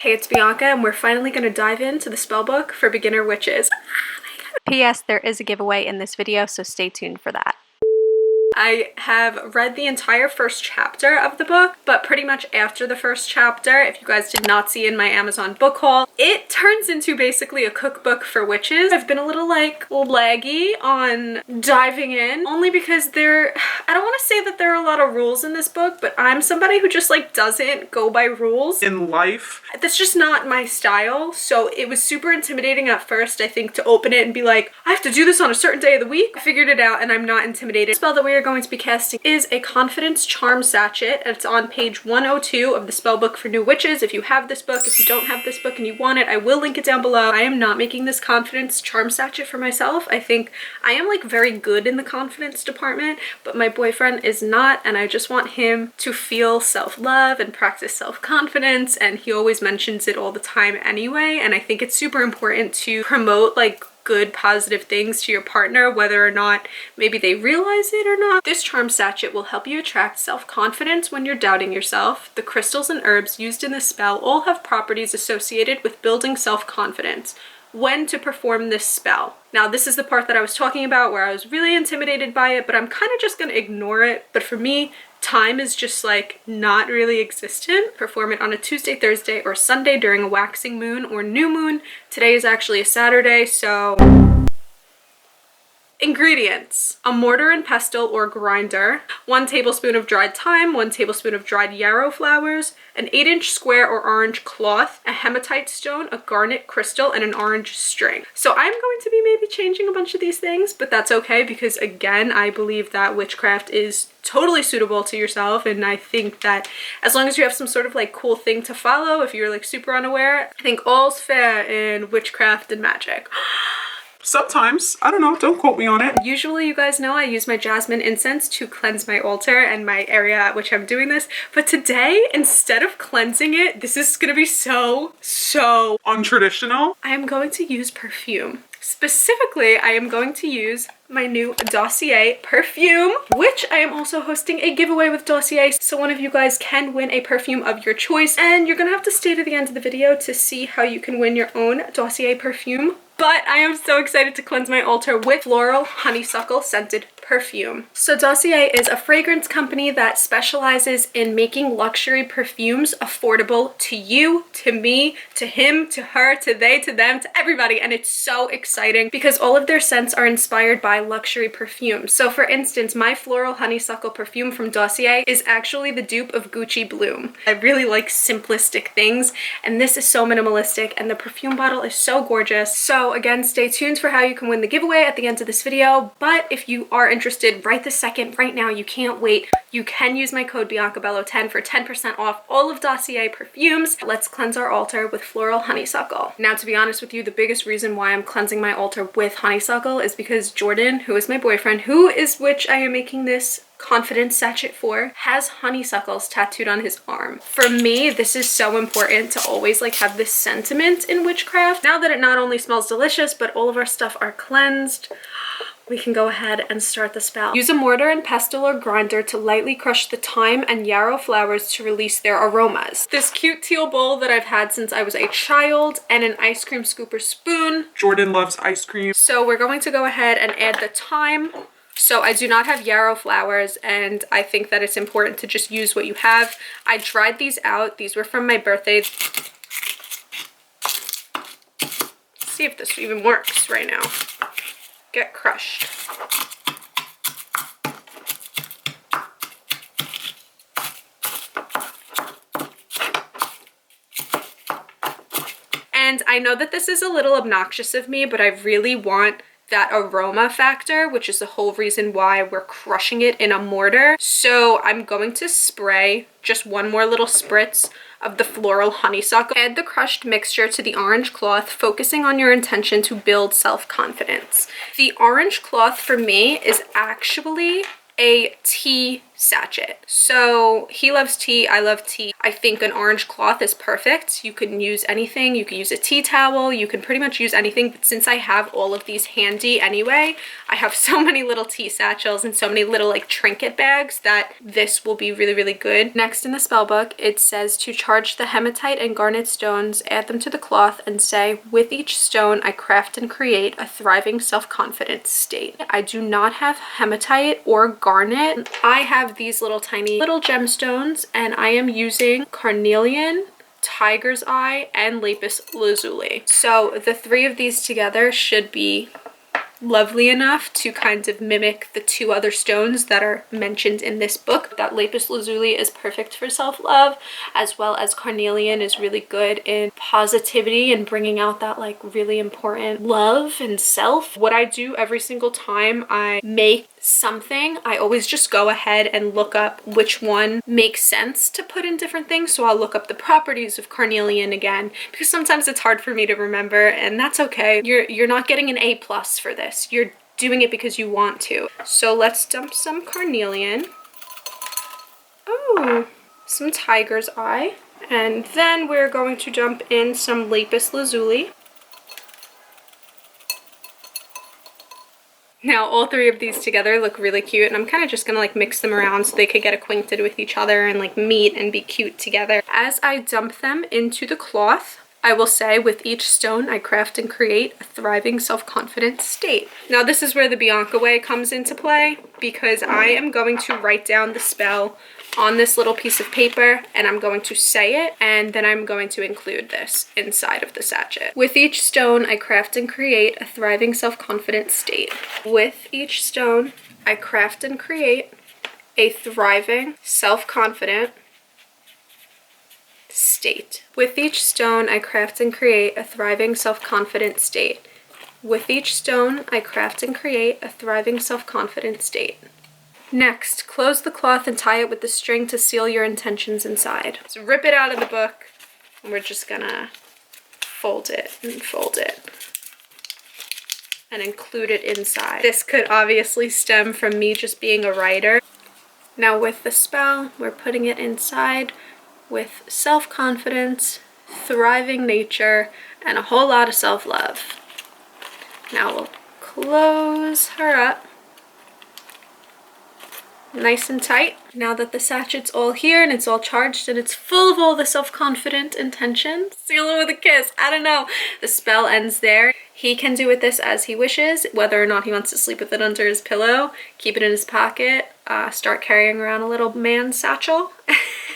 Hey, it's Bianca, and we're finally going to dive into the spell book for beginner witches. P.S. There is a giveaway in this video, so stay tuned for that. I have read the entire first chapter of the book, but pretty much after the first chapter, if you guys did not see in my Amazon book haul, it turns into basically a cookbook for witches. I've been a little laggy on diving in, only because I don't want to say that there are a lot of rules in this book, but I'm somebody who just doesn't go by rules in life. That's just not my style, so it was super intimidating at first, I think, to open it and be like, I have to do this on a certain day of the week. I figured it out and I'm not intimidated. The spell that we are going to be casting is a Confidence Charm Sachet. It's on page 102 of the spell book for new witches. If you have this book, if you don't have this book and you want it, I will link it down below. I am not making this Confidence Charm Sachet for myself. I think I am very good in the confidence department, but my boyfriend is not, and I just want him to feel self-love and practice self-confidence, and he always mentions it all the time anyway, and I think it's super important to promote good positive things to your partner, whether or not maybe they realize it or not. This charm sachet will help you attract self-confidence when you're doubting yourself. The crystals and herbs used in this spell all have properties associated with building self-confidence. When to perform this spell. Now, this is the part that I was talking about where I was really intimidated by it, but I'm kind of just gonna ignore it. But for me, time is just not really existent. Perform it on a Tuesday, Thursday, or Sunday during a waxing moon or new moon. Today is actually a Saturday, so... Ingredients: a mortar and pestle or grinder, 1 tablespoon of dried thyme, 1 tablespoon of dried yarrow flowers, an 8-inch square or orange cloth, a hematite stone, a garnet crystal, and an orange string. So I'm going to be maybe changing a bunch of these things, but that's okay because, again, I believe that witchcraft is totally suitable to yourself, and I think that as long as you have some sort of cool thing to follow, if you're super unaware, I think all's fair in witchcraft and magic. Sometimes. I don't know. Don't quote me on it. Usually, you guys know I use my jasmine incense to cleanse my altar and my area at which I'm doing this. But today, instead of cleansing it, this is going to be so untraditional. I am going to use perfume. Specifically, I am going to use my new Dossier perfume, which I am also hosting a giveaway with Dossier, so one of you guys can win a perfume of your choice, and you're gonna have to stay to the end of the video to see how you can win your own Dossier perfume. But I am so excited to cleanse my altar with floral honeysuckle scented perfume. So Dossier is a fragrance company that specializes in making luxury perfumes affordable to you, to me, to him, to her, to they, to them, to everybody, and it's so exciting because all of their scents are inspired by luxury perfumes. So for instance, my floral honeysuckle perfume from Dossier is actually the dupe of Gucci Bloom. I really like simplistic things, and this is so minimalistic, and the perfume bottle is so gorgeous. So again, stay tuned for how you can win the giveaway at the end of this video, but if you are interested right this second, right now, you can't wait, you can use my code BiancaBello10 for 10% off all of Dossier perfumes. Let's cleanse our altar with floral honeysuckle. Now, to be honest with you, the biggest reason why I'm cleansing my altar with honeysuckle is because Jordan, who is my boyfriend, which I am making this confidence sachet for, has honeysuckles tattooed on his arm. For me, this is so important to always have this sentiment in witchcraft. Now that it not only smells delicious, but all of our stuff are cleansed, we can go ahead and start the spell. Use a mortar and pestle or grinder to lightly crush the thyme and yarrow flowers to release their aromas. This cute teal bowl that I've had since I was a child, and an ice cream scooper spoon. Jordan loves ice cream. So we're going to go ahead and add the thyme. So I do not have yarrow flowers, and I think that it's important to just use what you have. I tried these out. These were from my birthday. Let's see if this even works right now. Get crushed. And I know that this is a little obnoxious of me, but I really want that aroma factor, which is the whole reason why we're crushing it in a mortar. So I'm going to spray just one more little spritz of the floral honeysuckle. Add the crushed mixture to the orange cloth, focusing on your intention to build self-confidence. The orange cloth for me is actually a tea sachet. So he loves tea, I love tea. I think an orange cloth is perfect. You can use anything. You can use a tea towel. You can pretty much use anything. But since I have all of these handy anyway, I have so many little tea satchels and so many little like trinket bags that this will be really, really good. Next in the spell book, it says to charge the hematite and garnet stones, add them to the cloth and say, with each stone I craft and create a thriving self-confident state. I do not have hematite or garnet. I have these little tiny little gemstones and I am using carnelian, tiger's eye, and lapis lazuli. So the three of these together should be lovely enough to kind of mimic the two other stones that are mentioned in this book. That lapis lazuli is perfect for self-love, as well as carnelian is really good in positivity and bringing out that like really important love and self. What I do every single time I make something, I always just go ahead and look up which one makes sense to put in different things. So I'll look up the properties of carnelian again, because sometimes it's hard for me to remember, and that's okay. You're not getting an A+ for this. You're doing it because you want to. So let's dump some carnelian. Oh, some tiger's eye. And then we're going to dump in some lapis lazuli. Now all three of these together look really cute, and I'm kind of just gonna like mix them around so they could get acquainted with each other and like meet and be cute together. As I dump them into the cloth, I will say, with each stone I craft and create a thriving self-confident state. Now this is where the Bianca way comes into play, because I am going to write down the spell on this little piece of paper and I'm going to say it, and then I'm going to include this inside of the sachet. With each stone I craft and create a thriving self-confident state. With each stone I craft and create a thriving self-confident state. With each stone I craft and create a thriving self-confident state. With each stone I craft and create a thriving self-confident state. Next, close the cloth and tie it with the string to seal your intentions inside. So rip it out of the book and we're just gonna fold it and fold it and include it inside. This could obviously stem from me just being a writer. Now with the spell, we're putting it inside with self-confidence, thriving nature, and a whole lot of self-love. Now we'll close her up nice and tight. Now that the sachet's all here and it's all charged and it's full of all the self-confident intentions, seal it with a kiss. I don't know. The spell ends there. He can do with this as he wishes, whether or not he wants to sleep with it under his pillow, keep it in his pocket, start carrying around a little man satchel.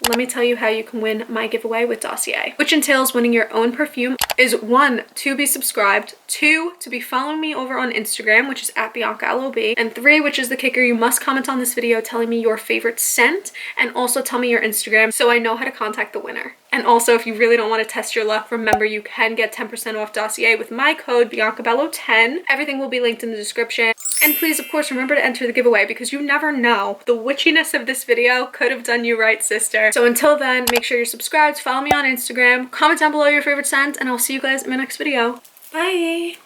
Let me tell you how you can win my giveaway with Dossier, which entails winning your own perfume. Is 1, to be subscribed, 2, to be following me over on Instagram, which is @BiancaLOB, and 3, which is the kicker, you must comment on this video telling me your favorite scent and also tell me your Instagram so I know how to contact the winner. And also, if you really don't want to test your luck, remember you can get 10% off Dossier with my code BiancaBello10. Everything will be linked in the description. And please, of course, remember to enter the giveaway because you never know. The witchiness of this video could have done you right, sister. So until then, make sure you're subscribed, follow me on Instagram, comment down below your favorite scent, and I'll see you guys in my next video. Bye!